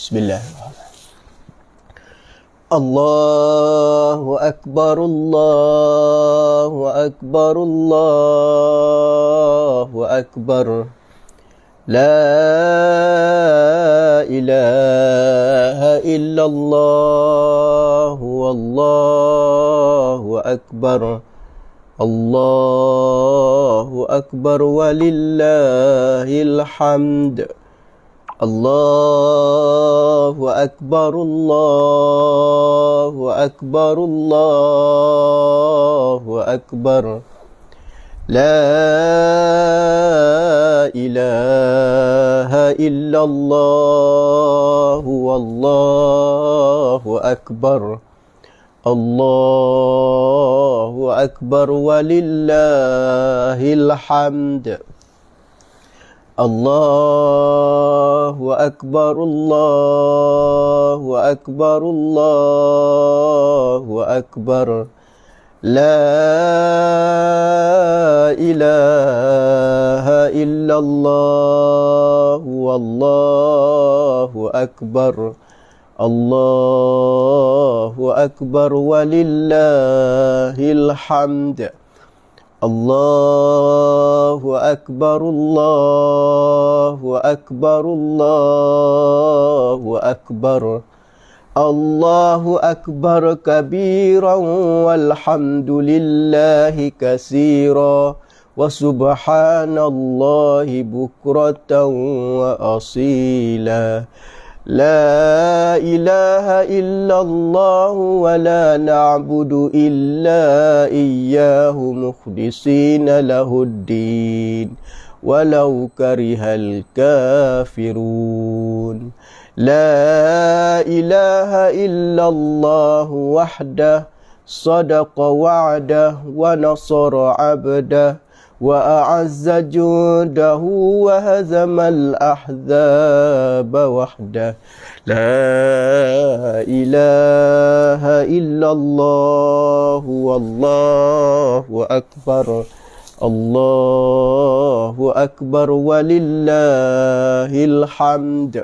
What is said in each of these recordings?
Bismillahirrahmanirrahim. Allahu Akbar, Allahu Akbar, Allahu Akbar. La ilaha illallah, wallahu akbar. Allahu Akbar walillahil hamd. Allahu Akbar, Allahu Akbar, Allahu Akbar. La ilaha illallah, wallahu akbar. Allahu Akbar walillahil hamd. Allahu Akbar, Allahu Akbar, Allahu Akbar. La ilaha illallah, wallahu akbar. Allahu Akbar walillahil hamd. Allahu Akbar, Allahu Akbar, Allahu Akbar. Allahu Akbar kabiran walhamdulillahi katsira wa subhanallahi bukratan wa asila. La ilaha illallah wa la na'budu illa iyyahu mukhlisina lahuddin walau karihal kafirun. La ilaha illallah wahdah sadaqa wa'dah wa nasara 'abdah wa a'azza jundahu wa hazamal ahzaba wahdah. La ilaha illallah wallahu akbar. Allahu Akbar walillahil hamd.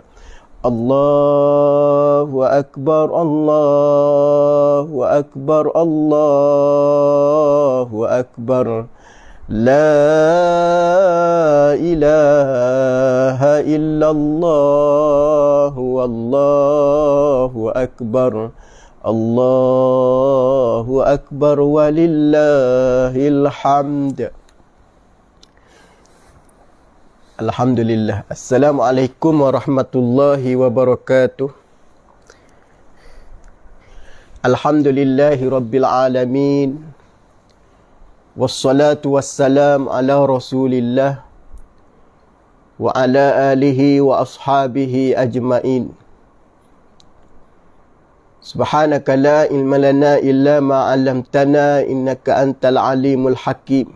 Allahu Akbar, Allahu Akbar, Allahu Akbar. La ilaha illallah, wallahu akbar. Allahu Akbar walillahil hamd. Alhamdulillah. Assalamualaikum warahmatullahi wabarakatuh. Alhamdulillahi rabbil alamin. Wassalatu wassalam ala rasulillah wa ala alihi wa ashabihi ajma'in. Subhanaka la ilma lana illa ma 'allamtana innaka antal alimul hakim.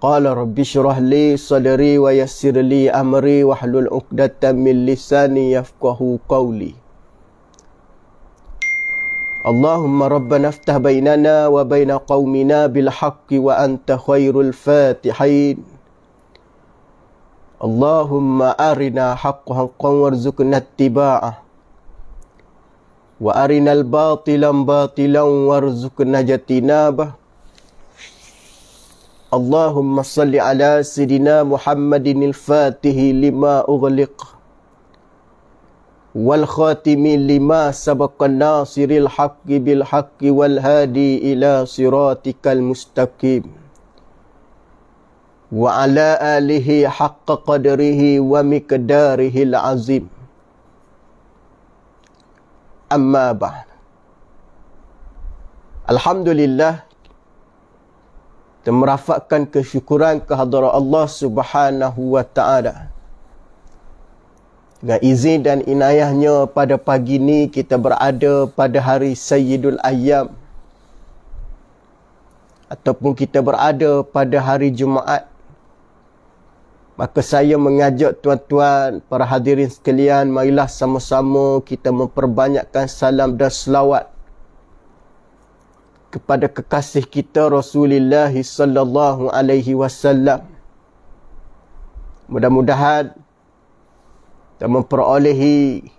Qala rabbi shrah li sadri wa yassir li amri wahlul 'uqdatam min lisani yafqahu qawli. Allahumma rabbana iftah bainana wa baina qaumina bil haqqi wa anta khairul fatihin. Allahumma arina haqqan haqqan warzuqna ittiba'ah wa arinal batilan batilan warzuqna jatinabah. Allahumma salli ala Sayyidina Muhammadin al-Fatihi lima ughliq wal khatimi lima sabaqa nasiril haqqi bil haqqi wal hadi ila siratikal mustaqim wa ala alihi haqqa qadrihi wa miqdarihil azim. Amma ba'd. Alhamdulillah, kita merafakkan kesyukuran kehadrat Allah Subhanahu wa ta'ala. Dengan izin dan inayahnya pada pagi ini kita berada pada hari Sayyidul Ayyam, ataupun kita berada pada hari Jumaat. Maka saya mengajak tuan-tuan, para hadirin sekalian, marilah sama-sama kita memperbanyakkan salam dan selawat kepada kekasih kita Rasulullah sallallahu alaihi wasallam. Mudah-mudahan dan memperolehi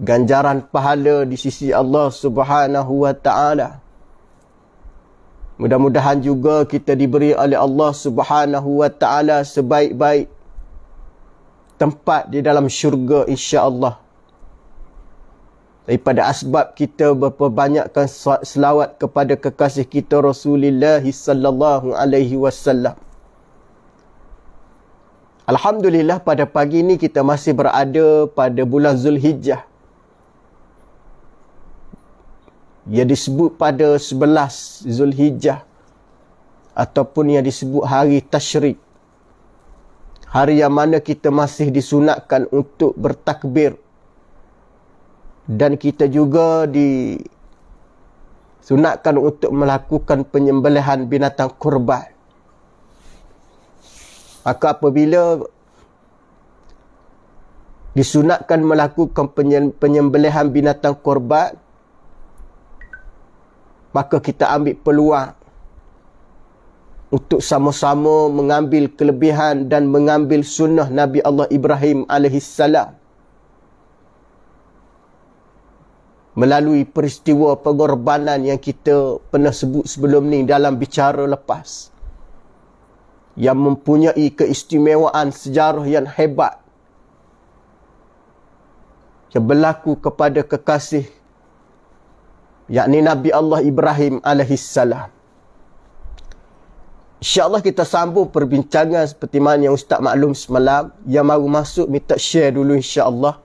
ganjaran pahala di sisi Allah Subhanahu wa taala. Mudah-mudahan juga kita diberi oleh Allah Subhanahu wa taala sebaik-baik tempat di dalam syurga, insya-Allah. Daripada asbab kita berperbanyakkan selawat kepada kekasih kita Rasulullah sallallahu alaihi wasallam. Alhamdulillah, pada pagi ini kita masih berada pada bulan Zulhijjah. Ia disebut pada 11 Zulhijjah ataupun yang disebut hari Tasyrik. Hari yang mana kita masih disunatkan untuk bertakbir. Dan kita juga disunatkan untuk melakukan penyembelihan binatang kurban. Maka apabila disunatkan melakukan penyembelihan binatang kurban, maka kita ambil peluang untuk sama-sama mengambil kelebihan dan mengambil sunnah Nabi Allah Ibrahim alaihissalam melalui peristiwa pengorbanan yang kita pernah sebut sebelum ni dalam bicara lepas, yang mempunyai keistimewaan sejarah yang hebat yang berlaku kepada kekasih, yakni Nabi Allah Ibrahim alaihissalam. InsyaAllah kita sambung perbincangan seperti mana yang Ustaz maklum semalam. Yang baru masuk minta share dulu insyaAllah,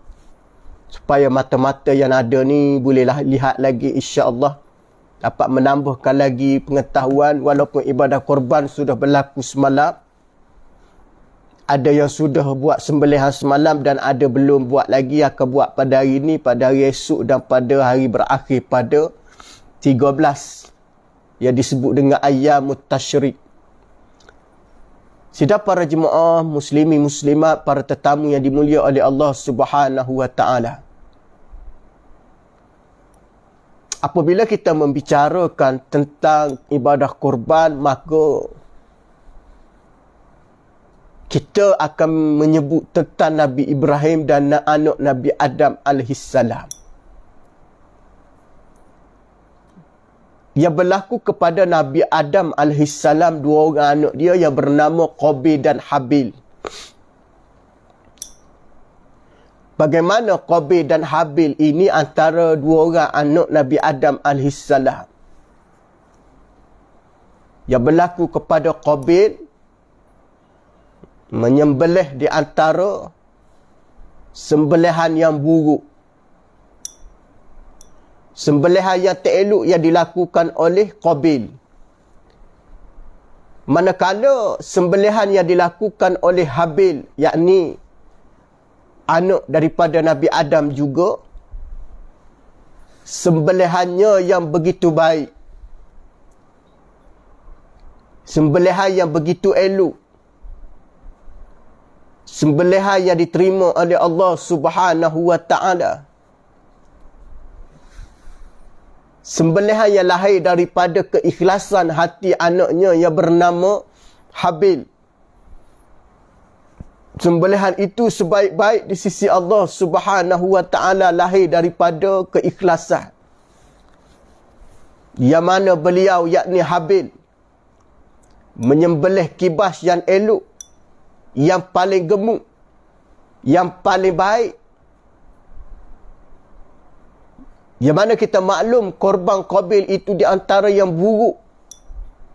supaya mata-mata yang ada ni bolehlah lihat lagi, insyaAllah dapat menambahkan lagi pengetahuan. Walaupun ibadah korban sudah berlaku semalam, ada yang sudah buat sembelihan semalam dan ada belum buat lagi, akan buat pada hari ini, pada hari esok dan pada hari berakhir pada 13 yang disebut dengan Ayyamut Tasyrik. Sidang para jemaah muslimi muslimat, para tetamu yang dimulia oleh Allah Subhanahu wa taala. Apabila kita membicarakan tentang ibadah korban, maka kita akan menyebut tentang Nabi Ibrahim dan anak Nabi Adam alaihissalam. Yang berlaku kepada Nabi Adam alaihissalam, dua orang anak dia yang bernama Qabil dan Habil. Bagaimana Qabil dan Habil ini antara dua orang anak Nabi Adam alaihissalam? Yang berlaku kepada Qabil menyembelih di antara sembelihan yang buruk, sembelihan yang tak elok yang dilakukan oleh Qabil. Manakala sembelihan yang dilakukan oleh Habil, yakni anak daripada Nabi Adam juga, sembelihannya yang begitu baik, sembelihan yang begitu elok, sembelihan yang diterima oleh Allah Subhanahu wa taala. Sembelihan yang lahir daripada keikhlasan hati anaknya yang bernama Habil. Sembelihan itu sebaik-baik di sisi Allah Subhanahu wa taala lahir daripada keikhlasan. Yang mana beliau, yakni Habil, menyembelih kibas yang elok, yang paling gemuk, yang paling baik. Yang mana kita maklum korban Qabil itu di antara yang buruk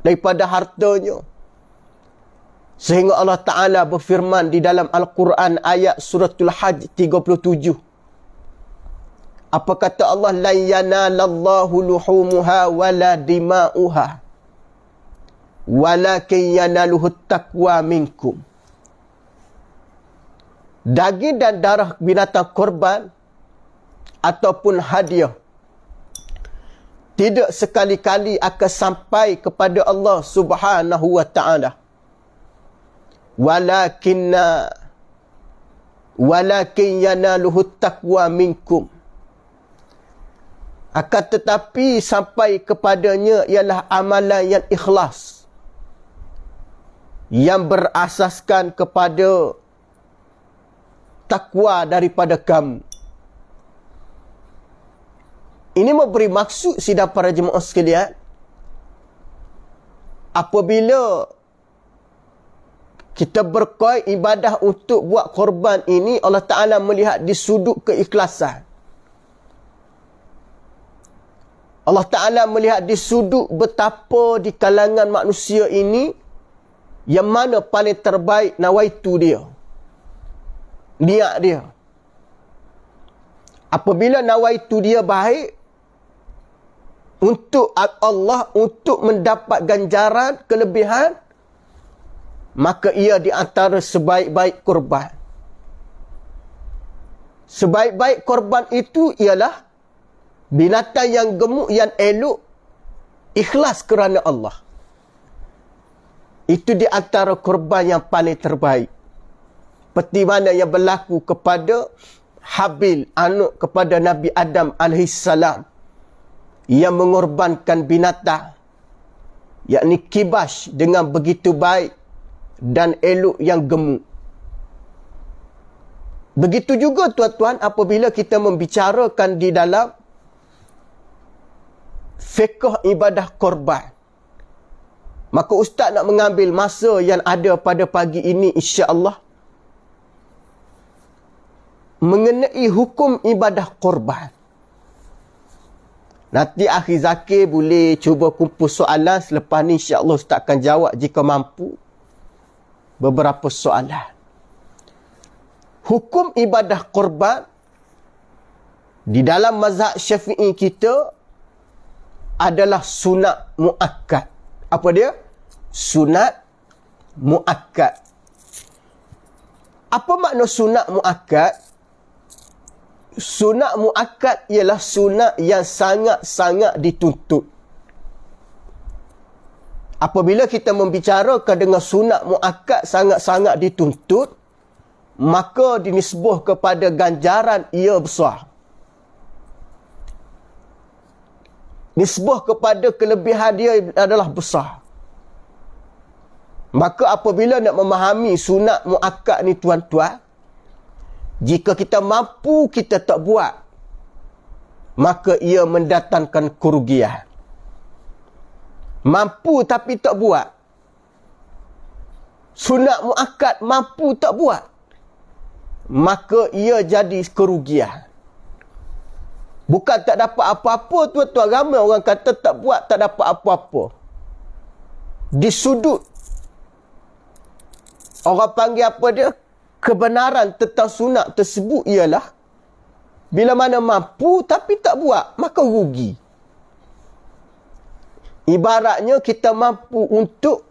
daripada hartanya. Sehingga Allah Ta'ala berfirman di dalam Al-Quran ayat suratul Hajj 37. Apa kata Allah? La yanalallahu luhumuha wala dima'uha walakin yanaluhu taqwa minkum. Daging dan darah binatang korban ataupun hadiah tidak sekali-kali akan sampai kepada Allah Subhanahu wa taala. Walakin yanaluhu taqwa minkum. Akan tetapi sampai kepadanya ialah amalan yang ikhlas, yang berasaskan kepada takwa daripada kamu. Ini memberi maksud sidang para jemaah sekalian, apabila kita berkoi ibadah untuk buat korban ini, Allah Ta'ala melihat di sudut keikhlasan. Allah Ta'ala melihat di sudut betapa di kalangan manusia ini, yang mana paling terbaik nawaitu dia, niat dia. Apabila nawaitu dia baik untuk Allah, untuk mendapat ganjaran, kelebihan, maka ia di antara sebaik-baik korban. Sebaik-baik korban itu ialah binatang yang gemuk, yang elok, ikhlas kerana Allah. Itu di antara korban yang paling terbaik. Seperti mana yang berlaku kepada Habil, anak kepada Nabi Adam AS, yang mengorbankan binatang, yakni kibas, dengan begitu baik dan elok yang gemuk. Begitu juga tuan-tuan, apabila kita membicarakan di dalam fiqh ibadah korban, maka ustaz nak mengambil masa yang ada pada pagi ini insya-Allah mengenai hukum ibadah korban. Nanti akhir Zakir boleh cuba kumpul soalan, selepas ni insya-Allah ustaz akan jawab jika mampu beberapa soalan. Hukum ibadah korban di dalam mazhab Syafi'i kita adalah sunat muakkad. Apa dia? Sunat muakkad. Apa makna sunat muakkad? Sunat muakkad ialah sunat yang sangat-sangat dituntut. Apabila kita membicarakan dengan sunat muakkad sangat-sangat dituntut, maka dinisbah kepada ganjaran ia besar. Nisbah kepada kelebihan dia adalah besar. Maka apabila nak memahami sunat muakkad ni tuan-tuan, jika kita mampu kita tak buat, maka ia mendatangkan kerugian. Mampu tapi tak buat, sunat muakkad mampu tak buat, maka ia jadi kerugian. Bukan tak dapat apa-apa tuan-tuan, ramai orang kata tak buat tak dapat apa-apa. Di sudut orang panggil apa dia? Kebenaran tentang sunat tersebut ialah bila mana mampu tapi tak buat, maka rugi. Ibaratnya kita mampu untuk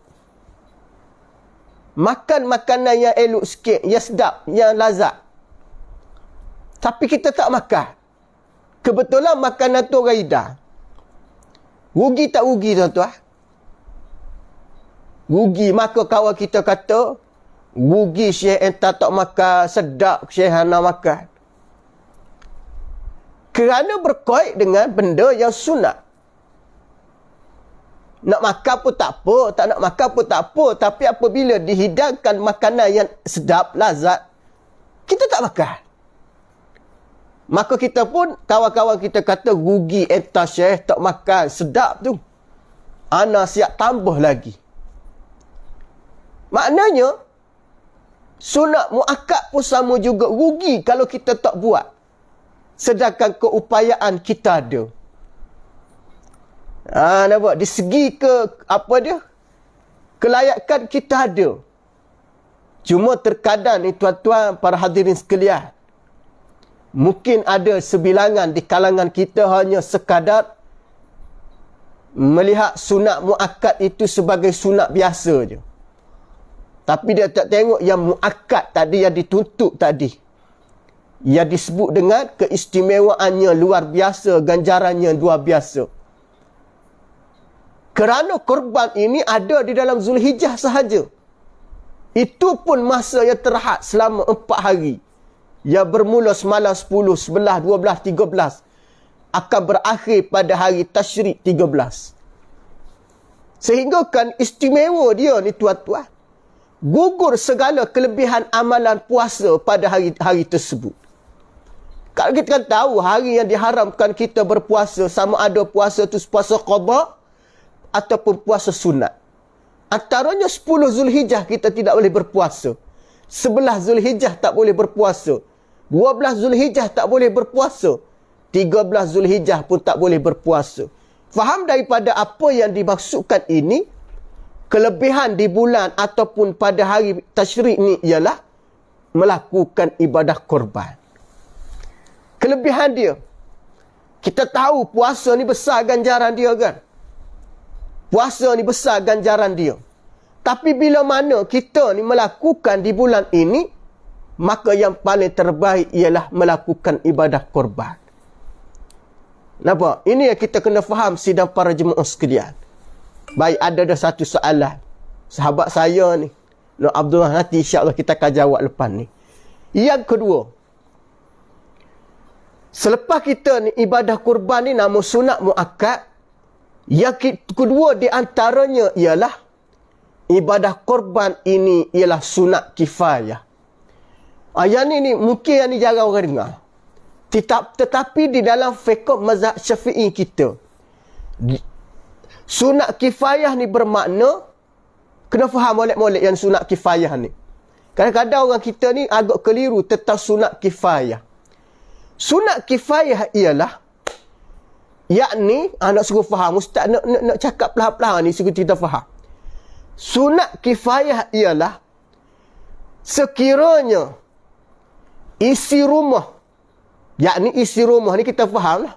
makan makanan yang elok sikit, yang sedap, yang lazat, tapi kita tak makan. Kebetulan makanan tu orang hidang. Rugi tak rugi tuan-tuan? Rugi. Maka kawan kita kata, rugi Syekh entah tak makan, sedap Syekh Hana makan. Kerana berkait dengan benda yang sunat. Nak makan pun tak apa, tak nak makan pun tak apa. Tapi apabila dihidangkan makanan yang sedap, lazat, kita tak makan. Maka kita pun, kawan-kawan kita kata, rugi entah Syekh tak makan, sedap tu. Ana siap tambah lagi. Maknanya, sunat muakkad pun sama juga, rugi kalau kita tak buat. Sedangkan keupayaan kita ada. Nampak? Di segi apa dia? Kelayakan kita ada. Cuma terkadang ni tuan-tuan, para hadirin sekalian, mungkin ada sebilangan di kalangan kita hanya sekadar melihat sunat muakkad itu sebagai sunat biasa je. Tapi dia tak tengok yang muakkad tadi, yang dituntut tadi, yang disebut dengan keistimewaannya luar biasa, ganjarannya luar biasa. Kerana korban ini ada di dalam Zulhijjah sahaja. Itu pun masa yang terhad selama 4 hari. Yang bermula semalam 10, 11, 12, 13. Akan berakhir pada hari Tasyrik 13. Sehingga kan istimewa dia ni tuan-tuan. gugur segala kelebihan amalan puasa pada hari tersebut. Kalau kita kan tahu hari yang diharamkan kita berpuasa, sama ada puasa tu puasa qada ataupun puasa sunat. Antaranya 10 Zulhijjah kita tidak boleh berpuasa. 11 Zulhijjah tak boleh berpuasa. 12 Zulhijjah tak boleh berpuasa. 13 Zulhijjah pun tak boleh berpuasa. Faham daripada apa yang dimaksudkan ini? Kelebihan di bulan ataupun pada hari tasyrik ni ialah melakukan ibadah korban. Kelebihan dia. Kita tahu puasa ni besar ganjaran dia kan. Puasa ni besar ganjaran dia. Tapi bila mana kita ni melakukan di bulan ini, maka yang paling terbaik ialah melakukan ibadah korban. Nampak? Ini yang kita kena faham sidang para jemaah sekalian. Baik, ada satu soalan. Sahabat saya ni, Nur Abdullah, nanti insya-Allah kita akan jawab lepas ni. Yang kedua, selepas kita ni ibadah kurban ni nama sunat muakkad, yang kedua di antaranya ialah ibadah kurban ini ialah sunat kifayah. Yang ni mungkin yang ni jarang orang dengar. Tetapi di dalam fiqh mazhab Syafi'i kita, sunat kifayah ni bermakna, kena faham molek-molek yang sunat kifayah ni. Kadang-kadang orang kita ni agak keliru tentang sunat kifayah. Sunat kifayah ialah, yakni, nak suruh faham, ustaz nak cakap perlahan-lahan ni, suruh kita faham. Sunat kifayah ialah, sekiranya isi rumah, yakni isi rumah ni kita faham lah.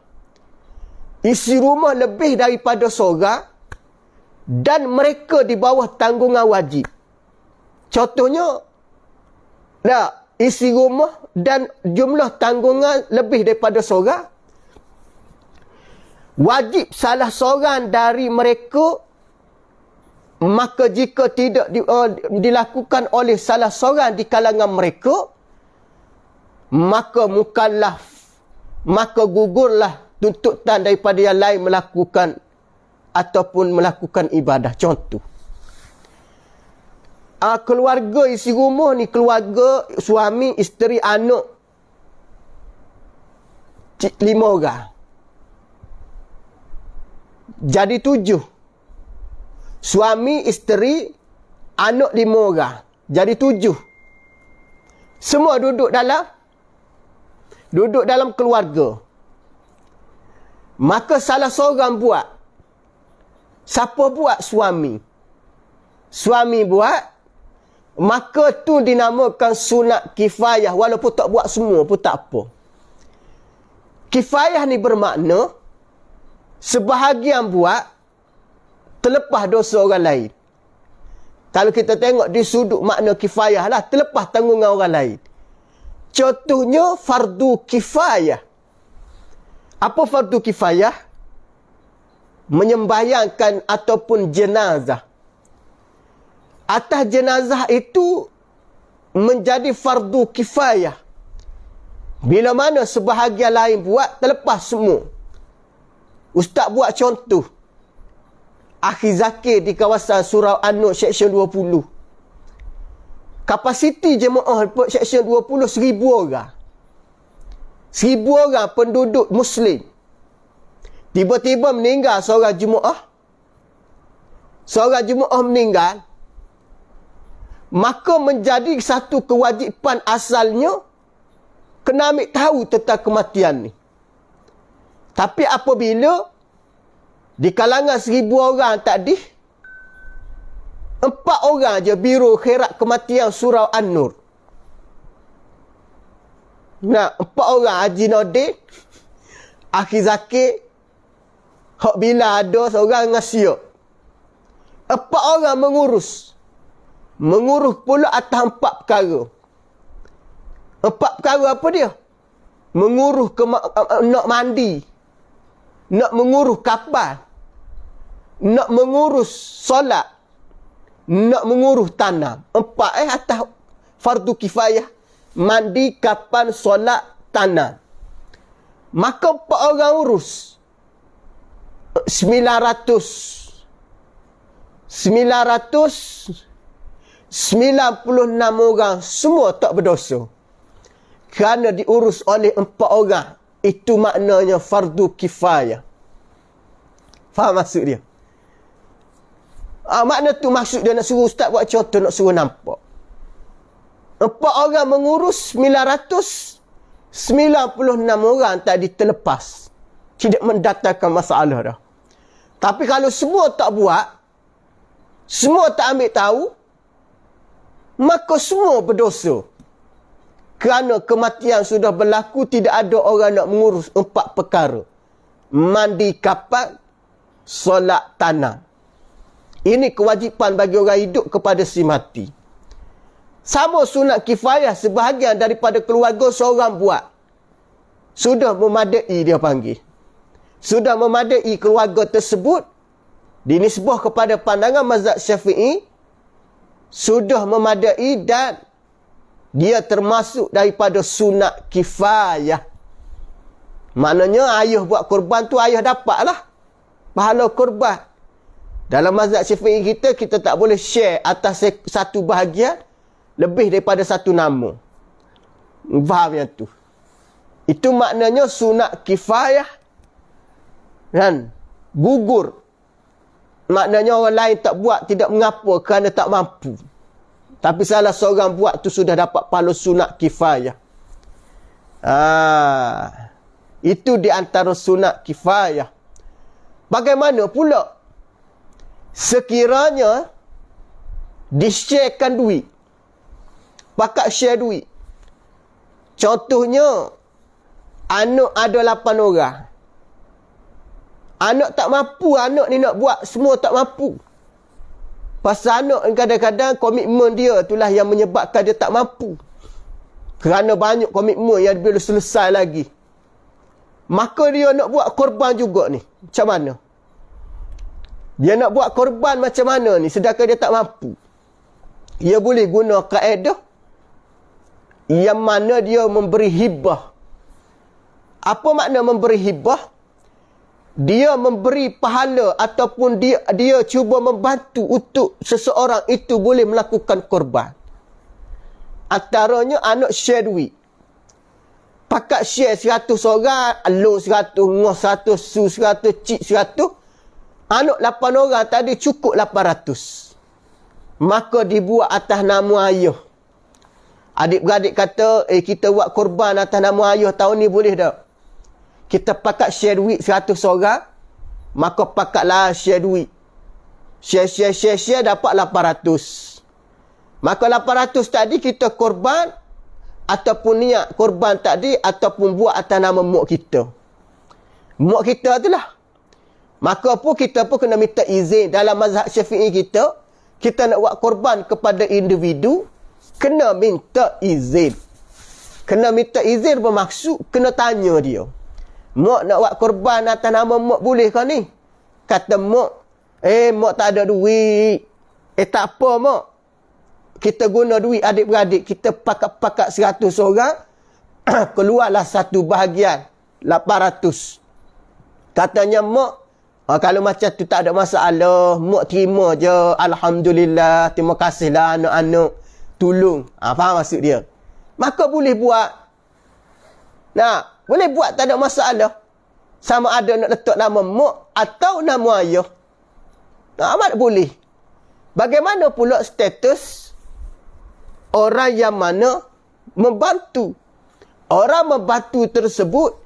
Isi rumah lebih daripada seorang dan mereka di bawah tanggungan wajib. Contohnya, isi rumah dan jumlah tanggungan lebih daripada seorang. Wajib salah seorang dari mereka, maka jika tidak dilakukan oleh salah seorang di kalangan mereka, maka mukallaf, maka gugurlah tuntutan daripada yang lain melakukan ataupun melakukan ibadah. Contoh, keluarga isi rumah ni, keluarga suami, isteri, anak 5 orang. Jadi 7. Suami, isteri, anak 5 orang. Jadi 7. Semua duduk dalam keluarga. Maka salah seorang buat. Siapa buat? Suami. Suami buat, maka tu dinamakan sunat kifayah. Walaupun tak buat semua pun tak apa. Kifayah ni bermakna, sebahagian buat, terlepas dosa orang lain. Kalau kita tengok di sudut makna kifayah lah, terlepas tanggungan orang lain. Contohnya, fardu kifayah. Apa fardu kifayah? Menyembayangkan ataupun jenazah. Atas jenazah itu menjadi fardu kifayah. Bila mana sebahagian lain buat, terlepas semua. Ustaz buat contoh. Akhir Zakir di kawasan Surau An-Nur, Seksyen 20. Kapasiti jemaah Seksyen 20, 1,000 orang. 1,000 orang penduduk Muslim. Tiba-tiba meninggal seorang jemaah. Seorang jemaah meninggal. Maka menjadi satu kewajipan asalnya, kena ambil tahu tentang kematian ni. Tapi apabila di kalangan 1,000 orang tadi, 4 orang je Biro Khairat Kematian Surau An-Nur. 4 orang, Haji Nordin, Akhir Zakir, Hak Bila ada seorang dengan Siok. 4 orang mengurus. Mengurus pula atas 4 perkara. 4 perkara apa dia? Mengurus nak mandi. Nak mengurus kapal. Nak mengurus solat. Nak mengurus tanam. 4 atas fardu kifayah. Mandi, kapal, solat, tanam. Maka 4 orang urus. 900 96 orang semua tak berdosa. Kerana diurus oleh 4 orang. Itu maknanya fardu kifayah. Faham maksud dia? Makna tu maksud dia nak suruh ustaz buat contoh, nak suruh nampak. 4 orang mengurus 996 orang tadi terlepas. Tidak mendatangkan masalah dah. Tapi kalau semua tak buat, semua tak ambil tahu, maka semua berdosa. Kerana kematian sudah berlaku, tidak ada orang nak mengurus 4 perkara. Mandi kapan, solat tanam. Ini kewajipan bagi orang hidup kepada si mati. Sama sunat kifayah, sebahagian daripada keluarga seorang buat. Sudah memadai dia panggil. Sudah memadai keluarga tersebut, dinisbah kepada pandangan mazhab Syafi'i, sudah memadai dan dia termasuk daripada sunat kifayah. Maknanya ayah buat korban tu ayah dapatlah pahala korban. Dalam mazhab Syafi'i kita tak boleh share atas satu bahagian lebih daripada satu nama. Faham yang tu? Itu maknanya sunat kifayah dan gugur. Maknanya orang lain tak buat tidak mengapa kerana tak mampu. Tapi salah seorang buat tu sudah dapat pahala sunat kifayah. Itu di antara sunat kifayah. Bagaimana pula sekiranya di-sharekan duit, pakat share duit. Contohnya, anak ada 8 orang. Anak tak mampu, anak ni nak buat, semua tak mampu. Pasal anak kadang-kadang komitmen dia itulah yang menyebabkan dia tak mampu. Kerana banyak komitmen yang belum selesai lagi. Maka dia nak buat korban juga ni. Macam mana? Dia nak buat korban macam mana ni sedangkan dia tak mampu? Dia boleh guna kaedah yang mana dia memberi hibah. Apa makna memberi hibah? Dia memberi pahala ataupun dia cuba membantu untuk seseorang itu boleh melakukan korban. Antaranya anak share duit. Pakat share 100 orang, lo 100, ngoh 100, su 100, cik 100. Anak 8 orang tadi cukup 800. Maka dibuat atas nama ayah. Adik-beradik kata, kita buat korban atas nama ayah tahun ni boleh tak? Kita pakat share duit 100 orang, maka pakatlah share duit. Share, dapat 800. Maka 800 tadi kita korban, ataupun niat korban tadi, ataupun buat atas nama mak kita. Mak kita itulah. Maka pun kita pun kena minta izin. Dalam mazhab Syafi'i kita nak buat korban kepada individu, kena minta izin. Kena minta izin bermaksud, kena tanya dia. Mak nak buat korban atas nama mak boleh kau ni? Kata mak, mak tak ada duit. Tak apa mak. Kita guna duit adik-beradik. Kita pakat-pakat 100 orang. Keluarlah satu bahagian. 800. Katanya mak, kalau macam tu tak ada masalah. Mak terima je. Alhamdulillah. Terima kasihlah anak-anak. Tolong. Faham maksud dia? Maka boleh buat. Boleh buat, tak ada masalah. Sama ada nak letak nama mak atau nama ayah. Amat boleh. Bagaimana pula status orang yang mana membantu? Orang membantu tersebut,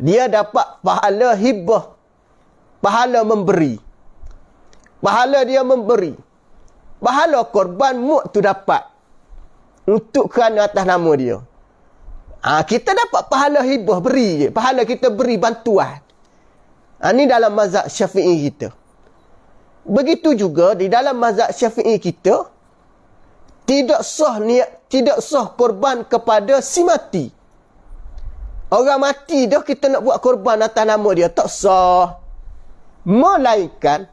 dia dapat pahala hibah. Pahala memberi. Pahala dia memberi. Pahala korban mak tu dapat. Untuk kerana atas nama dia. Kita dapat pahala hibah, beri je. Pahala kita beri bantuan. Ini dalam mazhab Syafi'i kita. Begitu juga di dalam mazhab Syafi'i kita, tidak sah korban kepada si mati. Orang mati dah kita nak buat korban atas nama dia, tak sah. Melainkan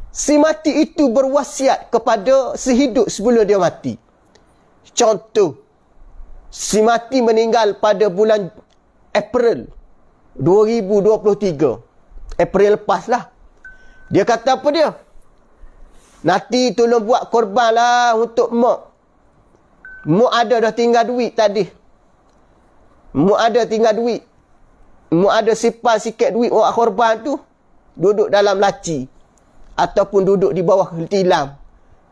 si mati itu berwasiat kepada si hidup sebelum dia mati. Contoh, si mati meninggal pada bulan April 2023. April lepas lah. Dia kata apa dia? Nanti tolong buat korban lah untuk mak. Mak ada dah tinggal duit tadi. Mak ada tinggal duit. Mak ada simpan sikit duit buat korban tu. Duduk dalam laci. Ataupun duduk di bawah tilam.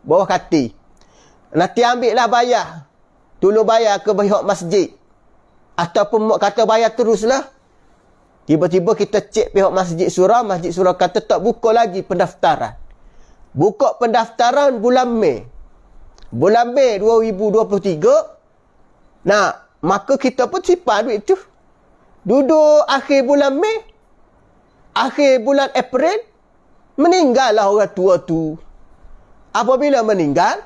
Bawah katil. Nanti ambil lah bayar. Tolong bayar ke pihak masjid. Ataupun mak kata bayar teruslah. Tiba-tiba kita cek pihak masjid surau. Masjid surau kata tak buka lagi pendaftaran. Buka pendaftaran bulan Mei. Bulan Mei 2023. Nah, maka kita pun simpan duit tu. Duduk akhir bulan Mei. Akhir bulan April. Meninggallah orang tua tu. Apabila meninggal,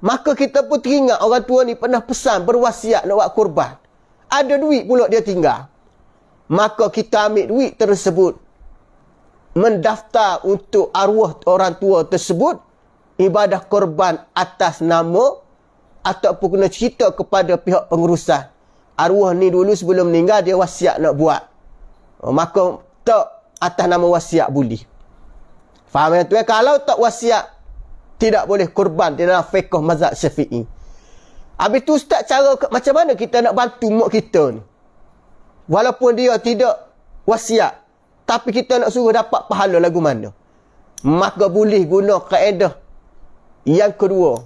maka kita pun teringat orang tua ni pernah pesan berwasiat nak buat korban. Ada duit pula dia tinggal. Maka kita ambil duit tersebut. Mendaftar untuk arwah orang tua tersebut. Ibadah korban atas nama. Ataupun kena cerita kepada pihak pengurusan. Arwah ni dulu sebelum meninggal dia wasiat nak buat. Maka tak atas nama wasiat boleh. Faham yang tu? Kalau tak wasiat, tidak boleh korban di dalam fiqh mazhab Syafi'i. Habis tu ustaz, cara macam mana kita nak bantu mak kita ni? Walaupun dia tidak wasiat, tapi kita nak suruh dapat pahala lagu mana? Maka boleh guna kaedah yang kedua.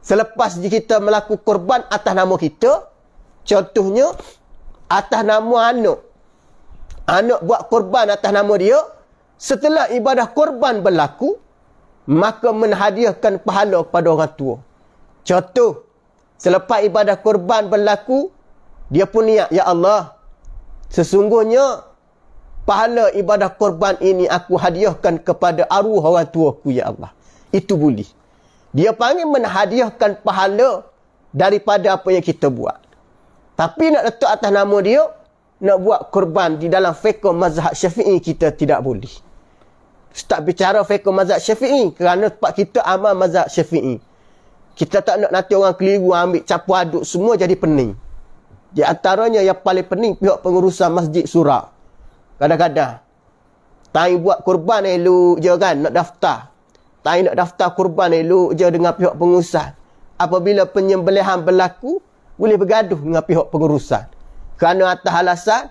Selepas kita melakukan korban atas nama kita, contohnya atas nama anak. Anak buat korban atas nama dia. Setelah ibadah korban berlaku, maka menhadiahkan pahala kepada orang tua. Contoh, selepas ibadah korban berlaku, dia pun niat, ya Allah, sesungguhnya pahala ibadah korban ini aku hadiahkan kepada arwah orang tuaku, ya Allah. Itu boleh. Dia panggil menhadiahkan pahala daripada apa yang kita buat. Tapi nak letak atas nama dia, nak buat korban di dalam fiqh mazhab Syafi'i, kita tidak boleh. Ustaz bicara fiqh mazhab Syafi'i kerana tempat kita amal mazhab Syafi'i. Kita tak nak nanti orang keliru ambil campur aduk semua jadi pening. Di antaranya yang paling pening pihak pengurusan masjid surau. Kadang-kadang tai buat korban elok je kan, nak daftar. Tai nak daftar korban elok je dengan pihak pengurusan. Apabila penyembelihan berlaku, boleh bergaduh dengan pihak pengurusan. Kerana atas alasan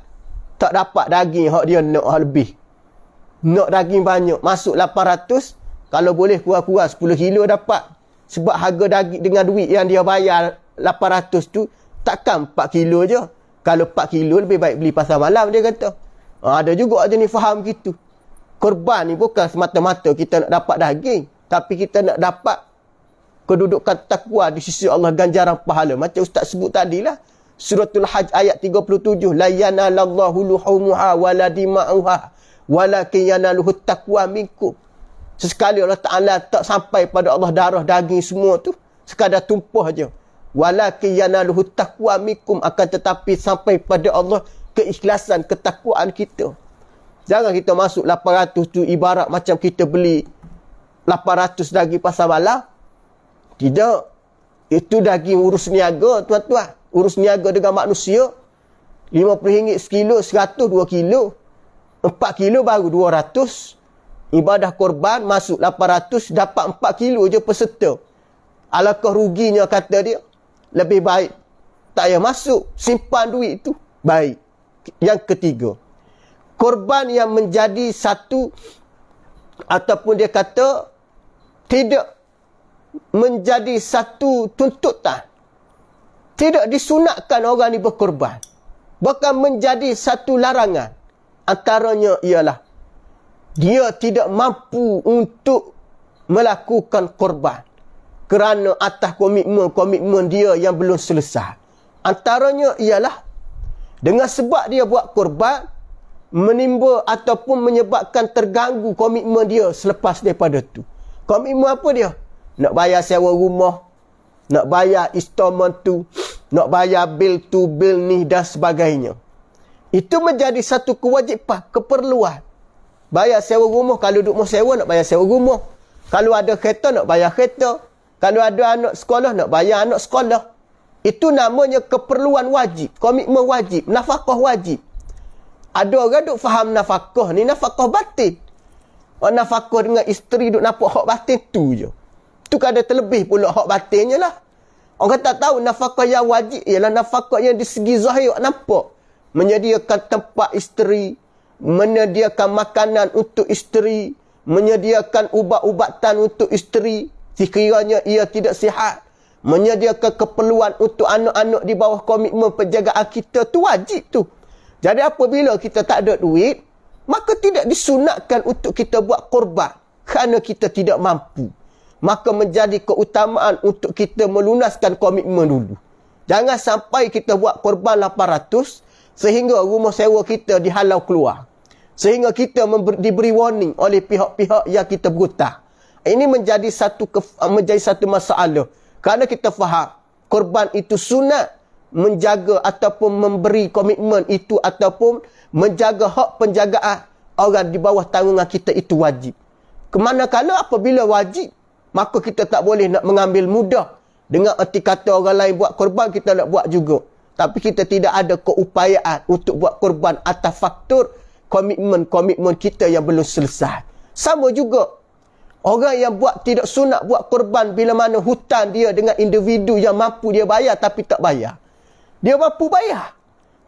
tak dapat daging hak dia nak hak lebih. Nak daging banyak, masuk 800, kalau boleh kurang-kurang 10 kilo dapat. Sebab harga daging dengan duit yang dia bayar 800 tu, takkan 4 kilo je. Kalau 4 kilo lebih baik beli pasar malam, dia kata. Ada juga jenis faham gitu. Korban ni bukan semata-mata kita nak dapat daging, tapi kita nak dapat kedudukan takwa di sisi Allah, ganjaran pahala. Macam Ustaz sebut tadilah, Suratul Hajj ayat 37, la yanalallahu luhumuha wala dima'uha walakin yanaluhu taqwa minkum. Sesekali Allah Ta'ala tak sampai pada Allah darah daging semua tu, sekadar tumpah je. Walakin yanaluhu taqwa minkum, akan tetapi sampai pada Allah keikhlasan, ketakwaan kita. Jangan kita masuk 800 tu ibarat macam kita beli 800 daging pasar malam. Tidak. Itu daging urus niaga, tuan-tuan. Urus niaga dengan manusia. RM50 sekilo, 100 2 kilo. 4 kilo baru 200. Ibadah korban masuk 800, dapat 4 kilo je peserta. Alangkah ruginya, kata dia. Lebih baik tak payah masuk, simpan duit tu. Baik. Yang ketiga, korban yang menjadi satu, ataupun dia kata tidak menjadi satu tuntutan. Tidak disunatkan orang ni berkorban. Bahkan menjadi satu larangan. Antaranya ialah dia tidak mampu untuk melakukan korban kerana atas komitmen dia yang belum selesai. Antaranya ialah dengan sebab dia buat korban, menimba ataupun menyebabkan terganggu komitmen dia selepas daripada tu. Komitmen apa dia? Nak bayar sewa rumah, nak bayar installment tu, nak bayar bil tu, bil ni dan sebagainya. Itu menjadi satu kewajipan, keperluan. Bayar sewa rumah, kalau duduk rumah sewa nak bayar sewa rumah. Kalau ada kereta nak bayar kereta. Kalau ada anak sekolah nak bayar anak sekolah. Itu namanya keperluan wajib, komitmen wajib, nafkah wajib. Ada orang duk faham nafkah ni nafkah batin. Orang nafkah dengan isteri duk nampak hak batin tu je. Tu kan ada terlebih pula hak batinnya lah. Orang tak tahu nafkah yang wajib ialah nafkah yang di segi zahir nampak. Menyediakan tempat isteri, menyediakan makanan untuk isteri, menyediakan ubat-ubatan untuk isteri sekiranya ia tidak sihat, menyediakan keperluan untuk anak-anak di bawah komitmen penjagaan kita, tu wajib tu. Jadi apabila kita tak ada duit, maka tidak disunatkan untuk kita buat korban kerana kita tidak mampu. Maka menjadi keutamaan untuk kita melunaskan komitmen dulu. Jangan sampai kita buat korban 800 sehingga rumah sewa kita dihalau keluar. Sehingga kita diberi warning oleh pihak-pihak yang kita berhutang. Ini menjadi satu masalah. Kerana kita faham korban itu sunat, menjaga ataupun memberi komitmen itu ataupun menjaga hak penjagaan orang di bawah tanggungan kita itu wajib. Kemanakala apabila wajib, maka kita tak boleh nak mengambil mudah. Dengan erti kata orang lain buat korban, kita nak buat juga. Tapi kita tidak ada keupayaan untuk buat korban atas faktor komitmen-komitmen kita yang belum selesai. Sama juga, orang yang tidak sunat buat korban bila mana hutang dia dengan individu yang mampu dia bayar tapi tak bayar. Dia mampu bayar,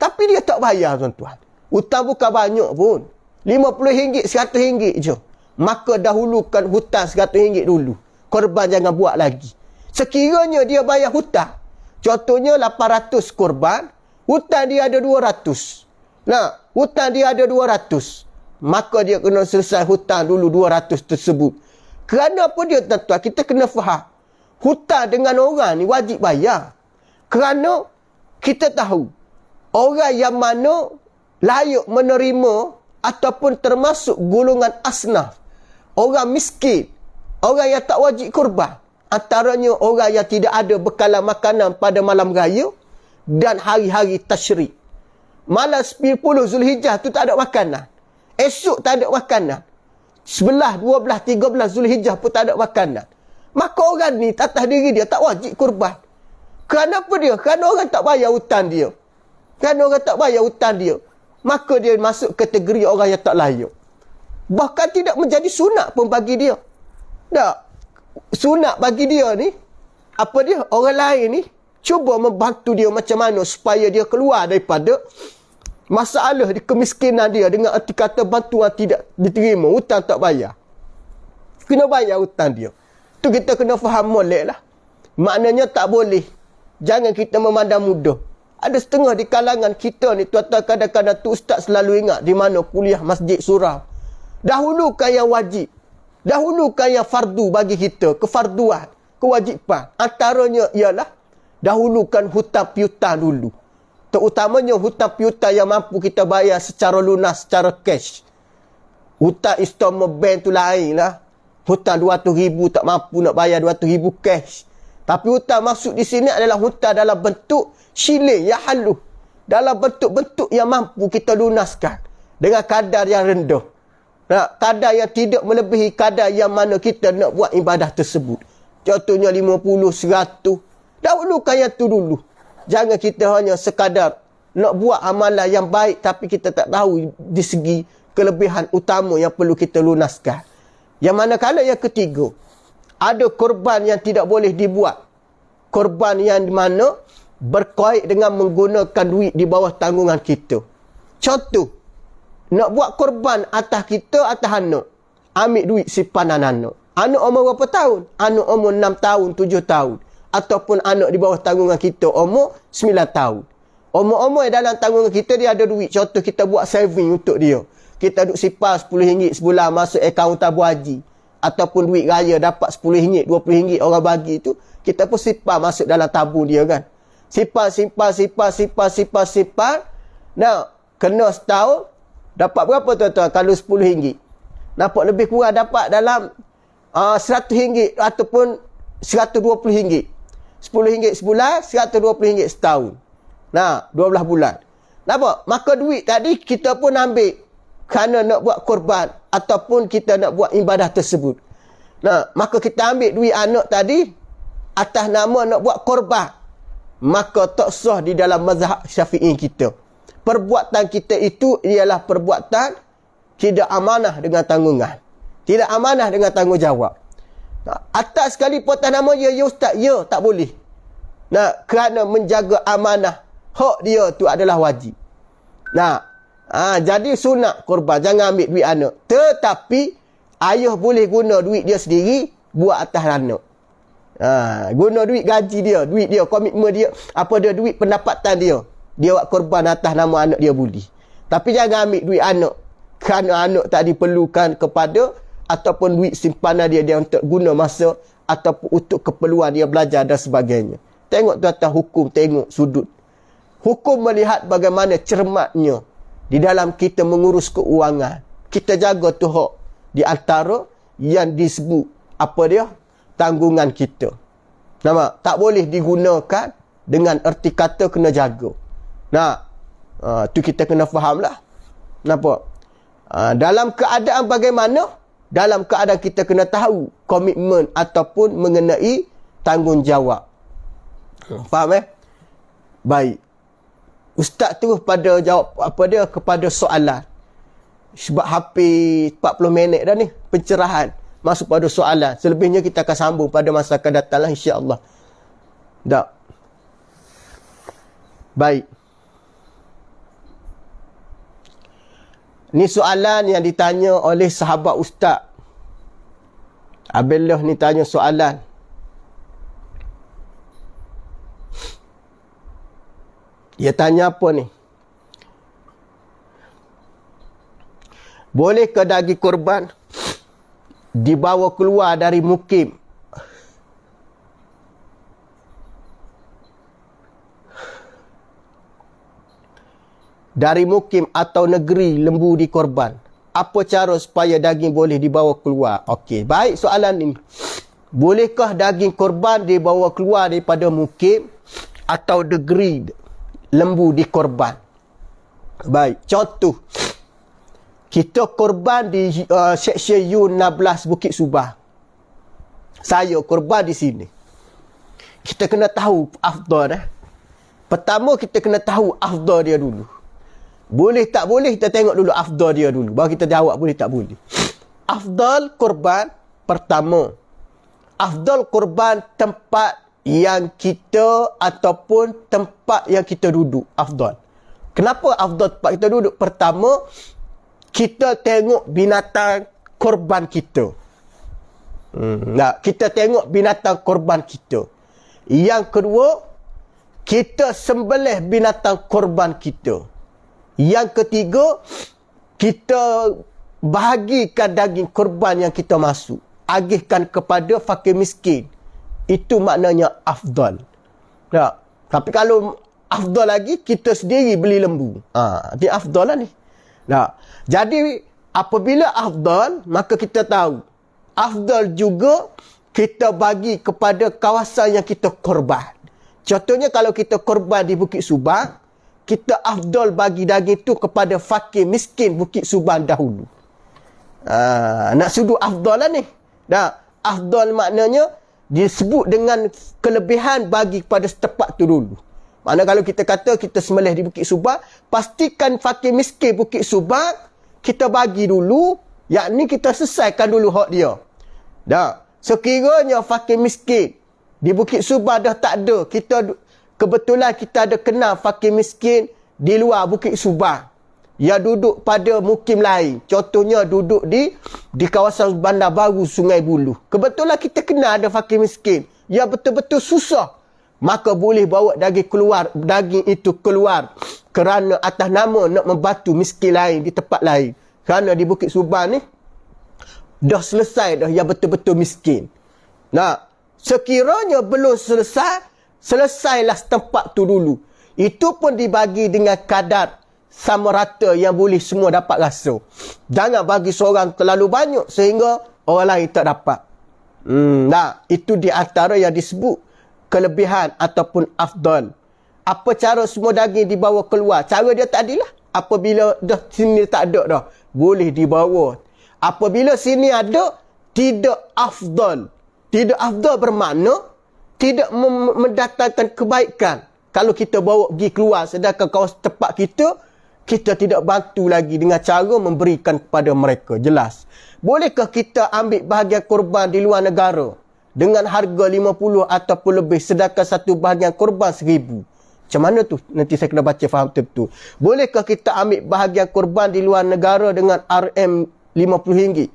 tapi dia tak bayar, tuan-tuan. Hutang bukan banyak pun. RM50, RM100 je. Maka dahulukan hutang RM100 dulu. Korban jangan buat lagi. Sekiranya dia bayar hutang, contohnya 800 korban, hutang dia ada 200. Nah, hutang dia ada 200. Maka dia kena selesai hutang dulu 200 tersebut. Kerana apa dia, tuan-tuan? Kita kena faham. Hutang dengan orang ni wajib bayar. Kerana kita tahu orang yang mana layak menerima ataupun termasuk golongan asnaf, orang miskin, orang yang tak wajib korban, antaranya orang yang tidak ada bekalan makanan pada malam raya dan hari-hari tasyrik. Malam 10 Zulhijjah tu tak ada makanan, esok tak ada makanan, 11, 12, 13 Zulhijjah pun tak ada makanan. Maka orang ni atas diri dia tak wajib korban. Kerana apa dia? Kerana orang tak bayar hutang dia. Kerana orang tak bayar hutang dia, maka dia masuk kategori orang yang tak layak. Bahkan tidak menjadi sunat pun bagi dia. Tak. Sunat bagi dia ni, apa dia? Orang lain ni cuba membantu dia macam mana supaya dia keluar daripada masalah di kemiskinan dia dengan erti kata bantuan tidak diterima, hutang tak bayar. Kena bayar hutang dia. Tu kita kena faham molek lah. Maknanya tak boleh. Jangan kita memandang mudah. Ada setengah di kalangan kita ni, tuan-tuan, kadang-kadang tu ustaz selalu ingat di mana kuliah masjid surau. Dahulukan yang wajib. Dahulukan yang fardu bagi kita. Kefarduan, kewajipan. Antaranya ialah dahulukan hutang piutang dulu. Terutamanya hutang piutang yang mampu kita bayar secara lunas, secara cash. Hutang installment bank tu lain lah. Hutang RM200,000 tak mampu nak bayar RM200,000 cash. Tapi hutang maksud di sini adalah hutang dalam bentuk shilling yang halus. Dalam bentuk-bentuk yang mampu kita lunaskan. Dengan kadar yang rendah. Kadar yang tidak melebihi kadar yang mana kita nak buat ibadah tersebut. Contohnya 50, 100. Dahulukan yang tu dulu. Jangan kita hanya sekadar nak buat amalan yang baik tapi kita tak tahu di segi kelebihan utama yang perlu kita lunaskan. Yang manakala yang ketiga, ada korban yang tidak boleh dibuat. Korban yang mana berkait dengan menggunakan duit di bawah tanggungan kita. Contoh, nak buat korban atas kita, atas anak. Ambil duit simpanan anak. Anak umur berapa tahun? Anak umur 6 tahun, 7 tahun. Ataupun anak di bawah tanggungan kita umur 9 tahun. Umur-umur dalam tanggungan kita, dia ada duit. Contoh, kita buat saving untuk dia. Kita duk simpan RM10 sebulan masuk akaun tabung haji. Ataupun duit raya dapat RM10, RM20 orang bagi tu, kita pun simpan masuk dalam tabung dia kan. Simpan. Nah, kena setahun, dapat berapa tuan-tuan kalau RM10? Dapat lebih kurang dapat dalam RM100 ataupun RM120. RM10 sebulan, RM120 setahun. Nah, 12 bulan. Nampak? Maka duit tadi kita pun ambil kerana nak buat korban ataupun kita nak buat ibadah tersebut. Nah, maka kita ambil duit anak tadi atas nama nak buat korban. Maka tak sah di dalam mazhab Syafi'i kita. Perbuatan kita itu ialah perbuatan tidak amanah dengan tanggungan. Tidak amanah dengan tanggungjawab. Atas sekali atas nama dia, ya ustaz, ya tak boleh. Kerana menjaga amanah hak dia tu adalah wajib. Jadi sunat korban, jangan ambil duit anak. Tetapi ayah boleh guna duit dia sendiri buat atas anak. Guna duit gaji dia, duit dia, komitmen dia, duit pendapatan dia. Dia buat korban atas nama anak dia boleh. Tapi jangan ambil duit anak kerana anak tak diperlukan kepada, ataupun duit simpanan dia untuk guna masa ataupun untuk keperluan dia belajar dan sebagainya. Tengok tuan-tuan hukum, tengok sudut. Hukum melihat bagaimana cermatnya di dalam kita mengurus keuangan. Kita jaga tu hak di antara yang disebut tanggungan kita. Nampak? Tak boleh digunakan dengan erti kata kena jaga. Tu kita kena fahamlah. Nampak? Dalam keadaan bagaimana? Dalam keadaan kita kena tahu komitmen ataupun mengenai tanggungjawab. Faham Baik. Ustaz terus pada jawab kepada soalan. Sebab hampir 40 minit dah ni pencerahan. Masuk pada soalan. Selebihnya kita akan sambung pada masa akan datang lah, insya-Allah. Tak. Baik. Ni soalan yang ditanya oleh sahabat ustaz. Abdullah ni tanya soalan. Dia tanya apa ni? Bolehkah daging korban dibawa keluar dari mukim? Dari mukim atau negeri lembu dikorban. Apa cara supaya daging boleh dibawa keluar? Okey, baik soalan ini. Bolehkah daging korban dibawa keluar daripada mukim atau negeri lembu dikorban? Baik, contoh. Kita korban di Seksyen U16 Bukit Subah. Saya korban di sini. Kita kena tahu afdal. Pertama kita kena tahu afdal dia dulu. Boleh tak boleh, kita tengok dulu afdal dia dulu. Baru kita jawab boleh tak boleh. Afdal korban pertama. Afdal korban tempat yang kita ataupun tempat yang kita duduk. Afdal. Kenapa afdal tempat kita duduk? Pertama, kita tengok binatang korban kita. Kita tengok binatang korban kita. Yang kedua, kita sembelih binatang korban kita. Yang ketiga, kita bahagikan daging korban yang kita masuk. Agihkan kepada fakir miskin. Itu maknanya afdal. Tak? Tapi kalau afdal lagi, kita sendiri beli lembu. Ini afdal lah ni. Tak? Jadi, apabila afdal, maka kita tahu. Afdal juga kita bagi kepada kawasan yang kita korban. Contohnya kalau kita korban di Bukit Subang, kita afdal bagi daging itu kepada fakir miskin Bukit Subang dahulu. Nak sudut afdal lah ni. Afdal maknanya disebut dengan kelebihan bagi kepada setempat tu dulu. Maknanya kalau kita kata kita sembelih di Bukit Subang, pastikan fakir miskin Bukit Subang kita bagi dulu, yakni kita selesaikan dulu hak dia. Sekiranya fakir miskin di Bukit Subang dah tak ada, kebetulan kita ada kenal fakir miskin di luar Bukit Subang yang duduk pada mukim lain. Contohnya duduk di kawasan Bandar Baru, Sungai Buloh. Kebetulan kita kenal ada fakir miskin yang betul-betul susah. Maka boleh bawa daging itu keluar kerana atas nama nak membantu miskin lain di tempat lain. Kerana di Bukit Subang ni dah selesai dah yang betul-betul miskin. Sekiranya belum selesailah setempat tu dulu. Itu pun dibagi dengan kadar sama rata yang boleh semua dapat rasa. Jangan bagi seorang terlalu banyak sehingga orang lain tak dapat. Itu di antara yang disebut kelebihan ataupun afdal. Apa cara semua daging dibawa keluar? Cara dia tadi lah. Apabila dah sini tak ada dah, boleh dibawa. Apabila sini ada, tidak afdal. Tidak afdal bermakna tidak mendatangkan kebaikan. Kalau kita bawa pergi keluar, sedangkan kawasan tempat kita kita tidak bantu lagi dengan cara memberikan kepada mereka. Jelas. Bolehkah kita ambil bahagian korban di luar negara dengan harga 50 ataupun lebih, sedangkan satu bahagian korban 1,000? Macam mana tu? Nanti saya kena baca faham betul-betul. Bolehkah kita ambil bahagian korban di luar negara dengan RM50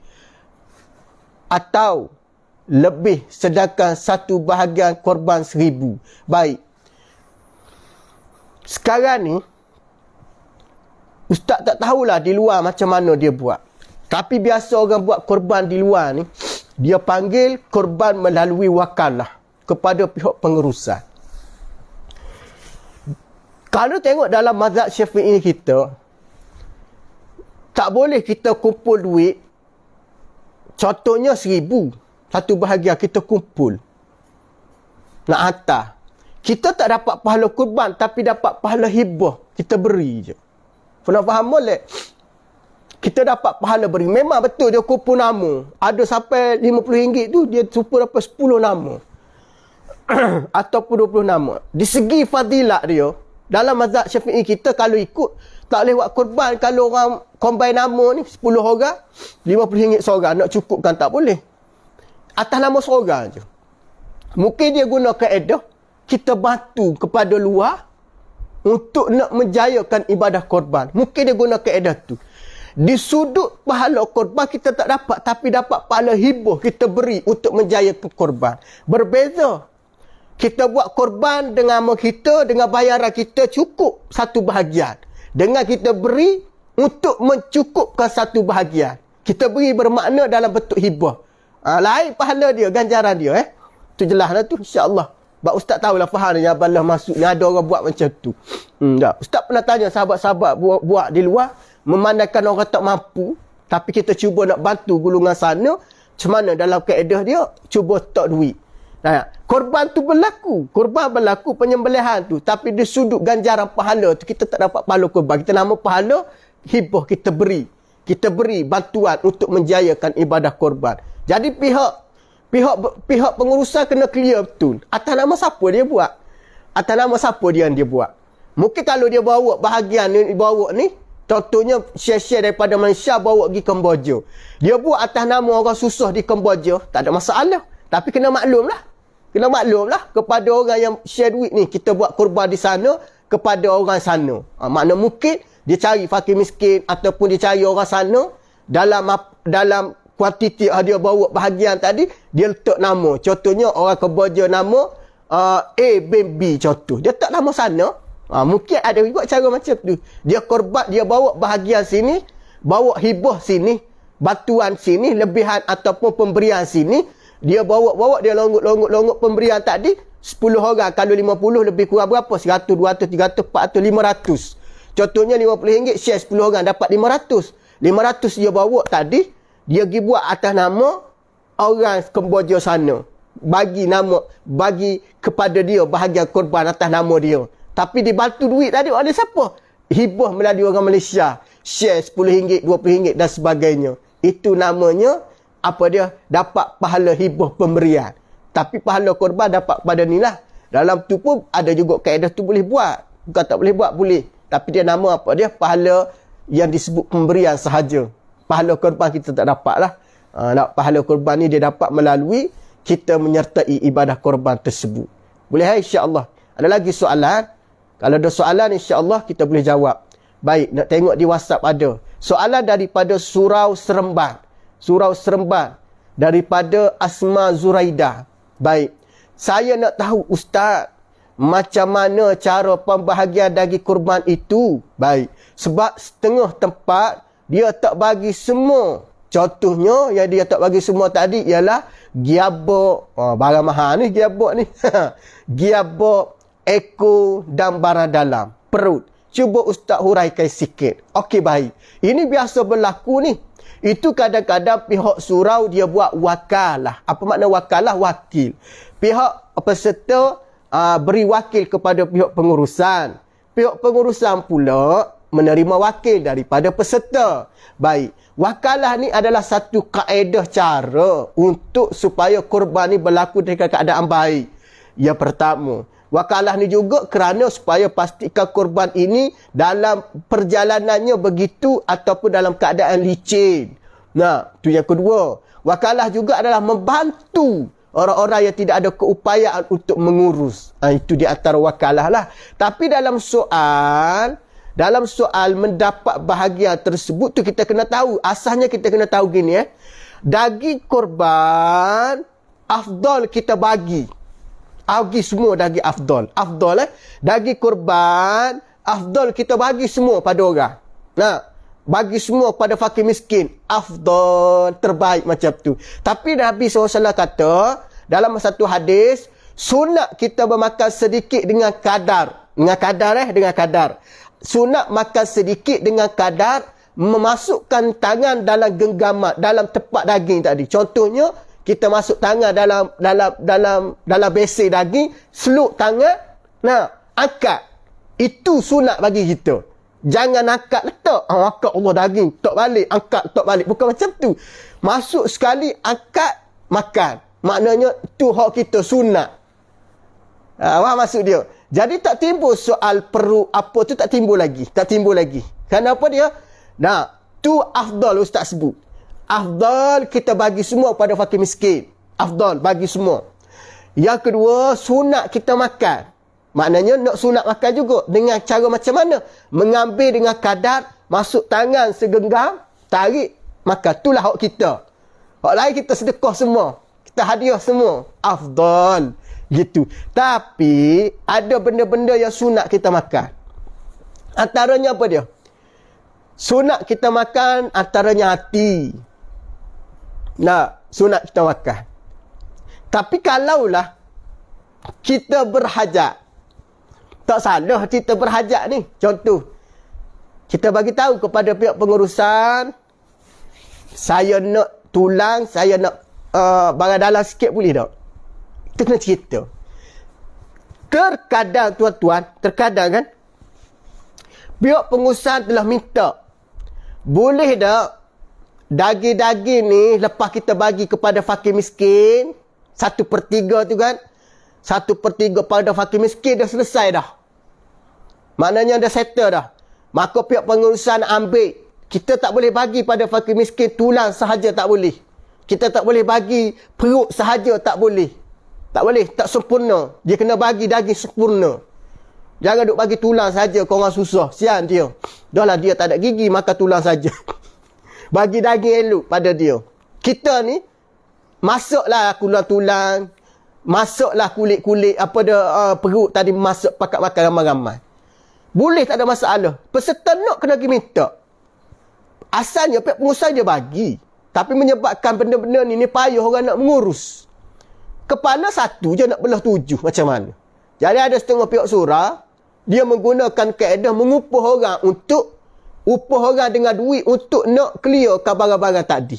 atau lebih, sedangkan satu bahagian korban 1,000? Baik. Sekarang ni, Ustaz tak tahulah di luar macam mana dia buat. Tapi biasa orang buat korban di luar ni, dia panggil korban melalui wakalah kepada pihak pengurusan. Kalau tengok dalam mazhab Syafi'i kita, tak boleh kita kumpul duit. Contohnya 1,000. Satu bahagian kita kumpul. Nak hantar. Kita tak dapat pahala kurban, tapi dapat pahala hibah. Kita beri je. Pernah faham boleh? Kita dapat pahala beri. Memang betul dia kumpul nama. Ada sampai RM50 tu, dia super dapat 10 nama. Ataupun 20 nama. Di segi fadilat dia, dalam mazhab Syafi'i kita, kalau ikut, tak boleh buat korban kalau orang combine nama ni, 10 orang, RM50 seorang. Nak cukupkan tak boleh. Atas nama seorang je. Mungkin dia guna kaedah, kita bantu kepada luar untuk nak menjayakan ibadah korban. Mungkin dia guna kaedah tu. Di sudut pahala korban kita tak dapat, tapi dapat pahala hibah kita beri untuk menjayakan korban. Berbeza. Kita buat korban dengan nama kita, dengan bayaran kita cukup satu bahagian. Dengan kita beri untuk mencukupkan satu bahagian. Kita beri bermakna dalam bentuk hibah. Lain pahala dia, ganjaran dia. Tu jelas lah tu, insya-Allah. Sebab Ustaz tahulah faham ni, abalah masuk ni, ada orang buat macam tu. Ustaz pernah tanya sahabat-sahabat buat di luar, memandangkan orang tak mampu, tapi kita cuba nak bantu golongan sana, macam mana dalam kaedah dia, cuba tak duit. Korban tu berlaku. Korban berlaku, penyembelihan tu. Tapi di sudut ganjaran pahala tu, kita tak dapat pahala korban. Kita nama pahala, hibah kita beri. Kita beri bantuan untuk menjayakan ibadah korban. Jadi pihak pengurusan kena clear betul. Atas nama siapa dia buat? Atas nama siapa dia yang dia buat? Mungkin kalau dia bawa bahagian ni, bawa ni, contohnya share-share daripada Malaysia bawa pergi Kemboja. Dia buat atas nama orang susah di Kemboja, tak ada masalah. Tapi kena maklum lah kepada orang yang share duit ni. Kita buat korban di sana kepada orang sana. Makna mungkin dia cari fakir miskin ataupun dia cari orang sana dalam kuantiti dia bawa bahagian tadi, dia letak nama. Contohnya orang Kemboja nama A bin B contoh. Dia tak nama sana. Mungkin ada juga cara macam tu. Dia korban, dia bawa bahagian sini, bawa hibah sini, bantuan sini, lebihan ataupun pemberian sini. Dia bawa dia longot pemberian tadi 10 orang. Kalau 50 lebih kurang berapa? 100, 200, 300, 400, 500. Contohnya RM50 share 10 orang dapat 500. 500 dia bawa tadi, dia pergi buat atas nama orang Kemboja sana. Bagi kepada dia bahagian korban atas nama dia. Tapi dibantu duit tadi oleh siapa? Hibah melalui orang Malaysia. Share RM10, RM20 dan sebagainya. Itu namanya apa dia? Dapat pahala hibah pemberian. Tapi pahala korban dapat pada ni lah. Dalam tu pun ada juga kaedah tu boleh buat. Bukan tak boleh buat, boleh. Tapi dia nama apa dia? Pahala yang disebut pemberian sahaja. Pahala korban kita tak dapat lah. Pahala korban ni dia dapat melalui kita menyertai ibadah korban tersebut. Boleh insya-Allah. Ada lagi soalan? Kalau ada soalan insya-Allah kita boleh jawab. Baik, nak tengok di WhatsApp ada. Soalan daripada Surau Seremban daripada Asma Zuraida. Baik. Saya nak tahu Ustaz, macam mana cara pembahagian daging kurban itu? Baik. Sebab setengah tempat dia tak bagi semua. Contohnya yang dia tak bagi semua tadi ialah giabok. Barang mahal ni giabok ni. Giabok, ekor dan barang dalam. Perut. Cuba Ustaz huraikan sikit. Okey, baik. Ini biasa berlaku ni. Itu kadang-kadang pihak surau dia buat wakalah. Apa makna wakalah? Wakil. Pihak peserta beri wakil kepada pihak pengurusan. Pihak pengurusan pula menerima wakil daripada peserta. Baik. Wakalah ni adalah satu kaedah cara untuk supaya korban ni berlaku dengan keadaan baik. Yang pertama, Wakalah ni juga kerana supaya pastikan korban ini dalam perjalanannya begitu ataupun dalam keadaan licin. Nah, tu yang kedua. Wakalah juga adalah membantu orang-orang yang tidak ada keupayaan untuk mengurus. Itu di antara wakalah lah. Tapi dalam soal mendapat bahagian tersebut tu kita kena tahu. Asalnya kita kena tahu gini daging korban afdal kita bagi. Bagi semua daging afdal. Daging korban afdal kita bagi semua pada orang. Nah, bagi semua pada fakir miskin. Afdal, terbaik macam tu. Tapi Nabi SAW kata, dalam satu hadis, sunat kita bermakan sedikit dengan kadar. Dengan kadar. Sunat makan sedikit dengan kadar, memasukkan tangan dalam genggaman, dalam tepat daging tadi. Contohnya, kita masuk tangan dalam besen daging, seluk tangan, angkat. Itu sunat bagi kita. Jangan angkat letak. Angkat Allah daging, letak balik, angkat, letak balik. Bukan macam tu. Masuk sekali, angkat, makan. Maknanya, tu hak kita sunat. Faham maksud dia? Jadi tak timbul soal perlu apa tu, tak timbul lagi. Kenapa dia? Tu afdal Ustaz sebut. Afdal kita bagi semua pada fakir miskin. Afdal bagi semua. Yang kedua, sunat kita makan. Maknanya nak sunat makan juga. Dengan cara macam mana? Mengambil dengan kadar, masuk tangan segenggam, tarik, makan. Itulah hak kita. Hak lain kita sedekah semua. Kita hadiah semua. Afdal. Gitu. Tapi, ada benda-benda yang sunat kita makan. Antaranya apa dia? Sunat kita makan antaranya hati. Sunat kita makan. Tapi kalaulah kita berhajat. Tak salah kita berhajat ni. Contoh. Kita bagi tahu kepada pihak pengurusan. Saya nak tulang, saya nak barang dalam sikit boleh tak? Kita kena cerita. Terkadang tuan-tuan, kan? Pihak pengurusan telah minta. Boleh tak daging-daging ni lepas kita bagi kepada fakir miskin 1/3 tu kan, 1/3 pada fakir miskin dah selesai dah, maknanya dah settle dah. Maka pihak pengurusan ambil. Kita tak boleh bagi pada fakir miskin tulang sahaja, tak boleh. Kita tak boleh bagi perut sahaja, tak boleh, tak sempurna. Dia kena bagi daging sempurna. Jangan duk bagi tulang saja, korang susah. Sian dia. Dah lah dia tak ada gigi, makan tulang saja. Bagi daging elok pada dia. Kita ni, masuklah tulang-tulang, masuklah kulit-kulit, perut tadi masuk pakat makan ramai-ramai. Boleh, tak ada masalah. Peserta nak kena pergi minta. Asalnya pihak pengusaha dia bagi. Tapi menyebabkan benda-benda ni payah orang nak mengurus. Kepala satu je nak belah 7. Macam mana? Jadi ada setengah pihak surah, dia menggunakan kaedah mengupuh orang dengan duit untuk nak clearkan barang-barang tadi.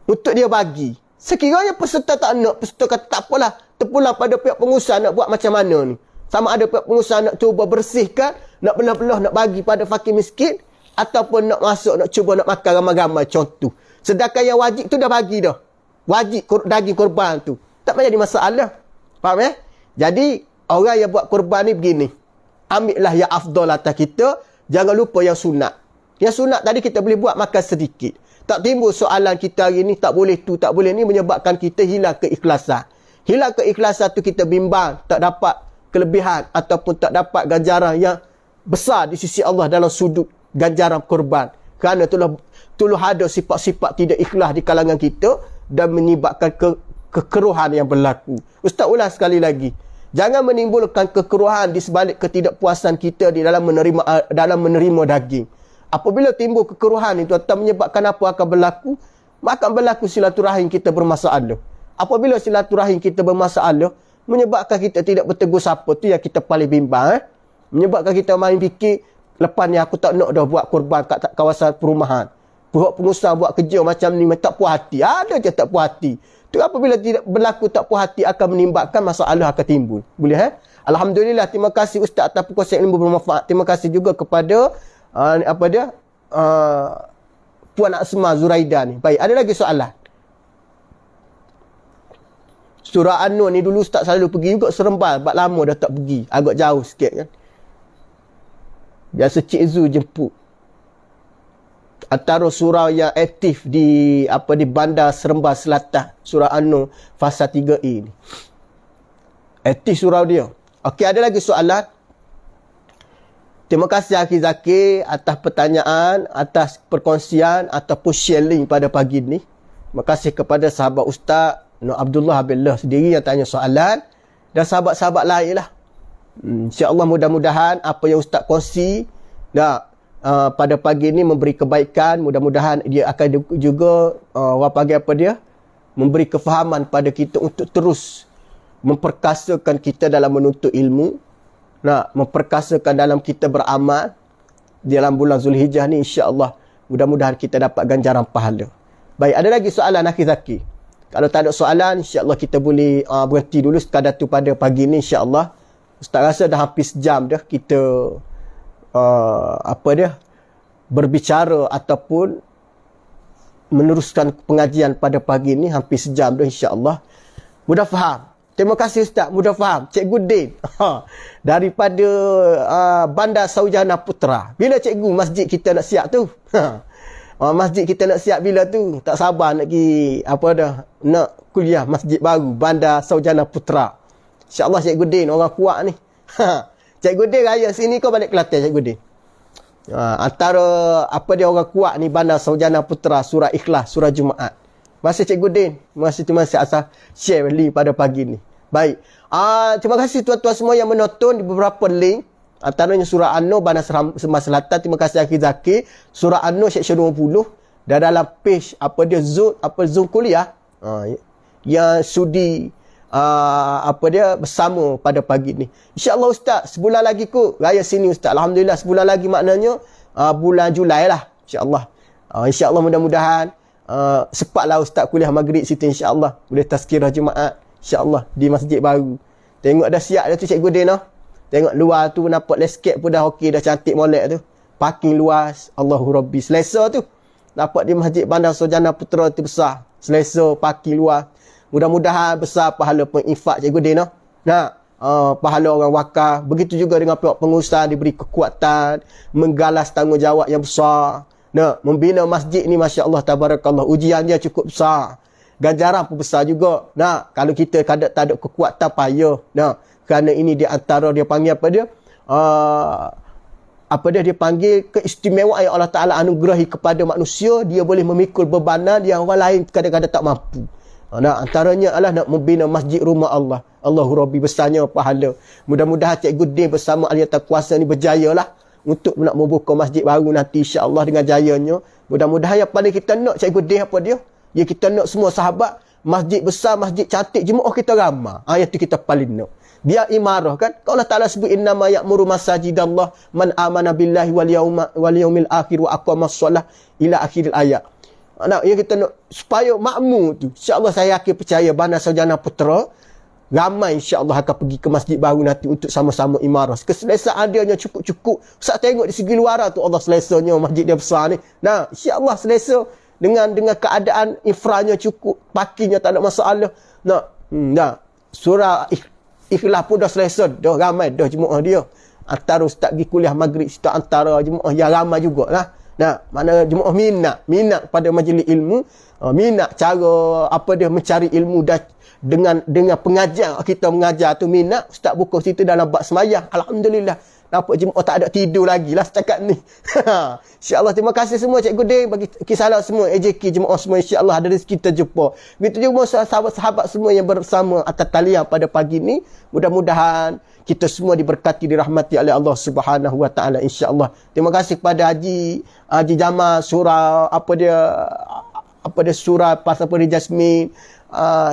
Untuk dia bagi. Sekiranya peserta tak nak, peserta kata tak apalah, terpulang pada pihak pengusaha nak buat macam mana ni. Sama ada pihak pengusaha nak cuba bersihkan, nak belah-belah, nak bagi pada fakir miskin, ataupun nak masuk, nak cuba nak makan ramai-ramai, contoh. Sedangkan yang wajib tu dah bagi dah. Wajib daging korban tu. Tak payah jadi masalah. Faham ya? Jadi, orang yang buat korban ni begini. Ambillah yang afdal atas kita. Jangan lupa yang sunat. Yang sunat tadi kita boleh buat makan sedikit. Tak timbul soalan kita hari ni, tak boleh tu, tak boleh ni, menyebabkan kita hilang keikhlasan. Hilang keikhlasan tu kita bimbang. Tak dapat kelebihan ataupun tak dapat ganjaran yang besar di sisi Allah dalam sudut ganjaran korban. Kerana telah ada sifat-sifat tidak ikhlas di kalangan kita dan menyebabkan kekeruhan yang berlaku. Ustaz ulang sekali lagi. Jangan menimbulkan kekeruhan di sebalik ketidakpuasan kita di dalam menerima daging. Apabila timbul kekeruhan itu atau menyebabkan apa akan berlaku, akan berlaku silaturahim kita bermasalah. Apabila silaturahim kita bermasalah, menyebabkan kita tidak bertegur sapa, tu yang kita paling bimbang. Menyebabkan kita main fikir, lepas ni aku tak nak dah buat korban kat kawasan perumahan. Pihak pengusaha buat kerja macam ni, tak puas hati. Ada je tak puas hati. Tu apabila tidak berlaku tak puas hati akan menimbulkan masalah akan timbul. Boleh Alhamdulillah, terima kasih Ustaz atas perkongsian ilmu bermanfaat. Terima kasih juga kepada Puan Asma Zuraida ni. Baik, ada lagi soalan? Surah An-Nur ni dulu Ustaz selalu pergi juga Seremban. Sebab lama dah tak pergi. Agak jauh sikit kan. Biasa Cik Zu jemput. Antara surah yang aktif di Bandar Seremban Selatan. Surah An-Nur fasa 3A ni. Aktif surah dia. Okey, ada lagi soalan? Terima kasih Akhi Zakir atas pertanyaan, atas perkongsian ataupun sharing pada pagi ni. Terima kasih kepada sahabat Ustaz Nur Abdullah Abdullah sendiri yang tanya soalan. Dan sahabat-sahabat lain lah. InsyaAllah mudah-mudahan apa yang Ustaz kongsi pada pagi ni memberi kebaikan. Mudah-mudahan dia akan juga memberi kefahaman pada kita untuk terus memperkasakan kita dalam menuntut ilmu, memperkasakan dalam kita beramal dalam bulan Zulhijjah ni, insya-Allah mudah-mudahan kita dapat ganjaran pahala. Baik, ada lagi soalan Akhi Zaki? Kalau tak ada soalan, insya-Allah kita boleh berhenti dulu sekadar tu pada pagi ni, insya-Allah. Ustaz rasa dah hampir sejam dah kita berbicara ataupun meneruskan pengajian pada pagi ni, hampir sejam dah, insya-Allah. Mudah faham. Terima kasih Ustaz, mudah faham. Cikgu Din daripada Bandar Saujana Putra. Bila cikgu masjid kita nak siap tu? Masjid kita nak siap bila tu? Tak sabar nak pergi nak kuliah masjid baru Bandar Saujana Putra. InsyaAllah Cikgu Din orang kuat ni. Cikgu Din raya sini kau balik Kelantan Cikgu Din. Antara orang kuat ni Bandar Saujana Putra, surah Ikhlas, surah Jumaat. Terima kasih Cikgu Din. Terima kasih asal share link pada pagi ni. Baik. Terima kasih tuan-tuan semua yang menonton di beberapa link. Antaranya surah An-Nur Bandar Seremban Selatan. Terima kasih Akhi Zakir. Surah An-Nur section 20. Dan dalam page Zoom kuliah yang sudi bersama pada pagi ni. InsyaAllah Ustaz, sebulan lagi kot raya sini Ustaz. Alhamdulillah sebulan lagi maknanya bulan Julai lah. InsyaAllah. InsyaAllah mudah-mudahan sepatlah Ustaz kuliah maghrib situ, insya-Allah. Boleh tazkirah Jumaat, insya-Allah, di masjid baru. Tengok dah siap dah tu Cikgu Din dah. Tengok luar tu nampak landscape pun dah okey, dah cantik molek tu. Parking luas, Allahu Rabbi. Selesa tu. Nampak di Masjid Bandar Saujana Putra tu besar. Selesa, parking luas. Mudah-mudahan besar pahala penginfak Cikgu Din dah. Pahala orang wakaf. Begitu juga dengan pihak pengusaha diberi kekuatan, menggalas tanggungjawab yang besar. Membina masjid ni, Masya Allah, tabarakallah. Ujian dia cukup besar. Ganjaran pun besar juga. Kalau kita tak ada kekuatan, payah. Kerana ini di antara dia panggil dia panggil keistimewaan yang Allah Ta'ala anugerahi kepada manusia. Dia boleh memikul bebanan yang orang lain kadang-kadang tak mampu. Antaranya adalah nak membina masjid rumah Allah. Allahu Rabbi, besarnya pahala. Mudah-mudahan Cikgu Din bersama ahli kuasa ni berjayalah untuk nak membuka masjid baru nanti, insya-Allah, dengan jayanya. Mudah-mudahan yang paling kita nak Cikgu Din ya kita nak semua sahabat masjid besar, masjid cantik, jemaah kita ramai. Yang tu kita paling nak. Biar imarah kan. Allah Ta'ala sebut innama ya'muru masajidallah man amana billahi wal yaumil akhir wa aqamas solah ila akhiril ayat. Ya kita nak supaya makmur tu. Insya-Allah saya yakin percaya Bandar Saujana Putra ramai insya-Allah akan pergi ke masjid baru nanti untuk sama-sama imarah. Keselesaan dia cukup-cukup. Ustaz tengok di segi luar tu Allah selesanya masjid dia besar ni. Insya-Allah selesa dengan keadaan infranya cukup, parkingnya tak ada masalah. Surah Ikhlas pun dah selesa, dah ramai dah jemaah dia. Antara ustaz pergi kuliah maghrib situ antara jemaah yang ramai jugalah. Mana jemaah minat pada majlis ilmu, minat cara mencari ilmu dan dengan pengajar kita mengajar tu minat. Ustaz buka situ dalam bab semayang. Alhamdulillah. Nampak jemaah tak ada tidur lagi lah setakat ni. InsyaAllah, terima kasih semua Cikgu Din, bagi kisah semua AJK jemaah semua, insyaAllah ada rezeki kita jumpa. Begitu juga sahabat-sahabat semua yang bersama atas talian pada pagi ni. Mudah-mudahan kita semua diberkati, dirahmati oleh Allah Subhanahu Wa Taala, insya-Allah. Terima kasih kepada Haji Jamal surah surah pasal Jasmin,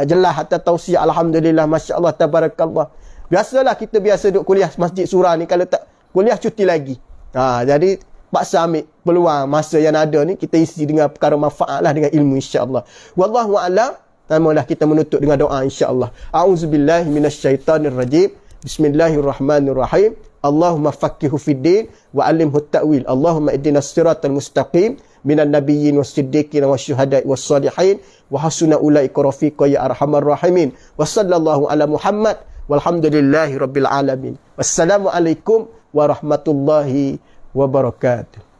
jelas atau tausiah. Alhamdulillah, masya-Allah, tabarakallah. Biasalah kita duduk kuliah masjid surah ni, kalau tak kuliah cuti lagi. Jadi paksa ambil peluang masa yang ada ni, kita isi dengan perkara manfaat lah, dengan ilmu, insya-Allah. Wallahu a'lam. Tamalah kita menutup dengan doa, insya-Allah. A'udzubillahi minasyaitanirrajim. Bismillahirrahmanirrahim. Allahumma faqihu fid din wa 'allimhu at-ta'wil. Allahumma ihdinas siratal mustaqim minan nabiyyin was-siddiqin wasyuhada'i was-salihin wa hasuna ulaika rafiqa ya arhamar rahimin. Wa sallallahu ala Muhammad walhamdulillahi rabbil alamin. Wassalamu alaikum warahmatullahi wabarakatuh.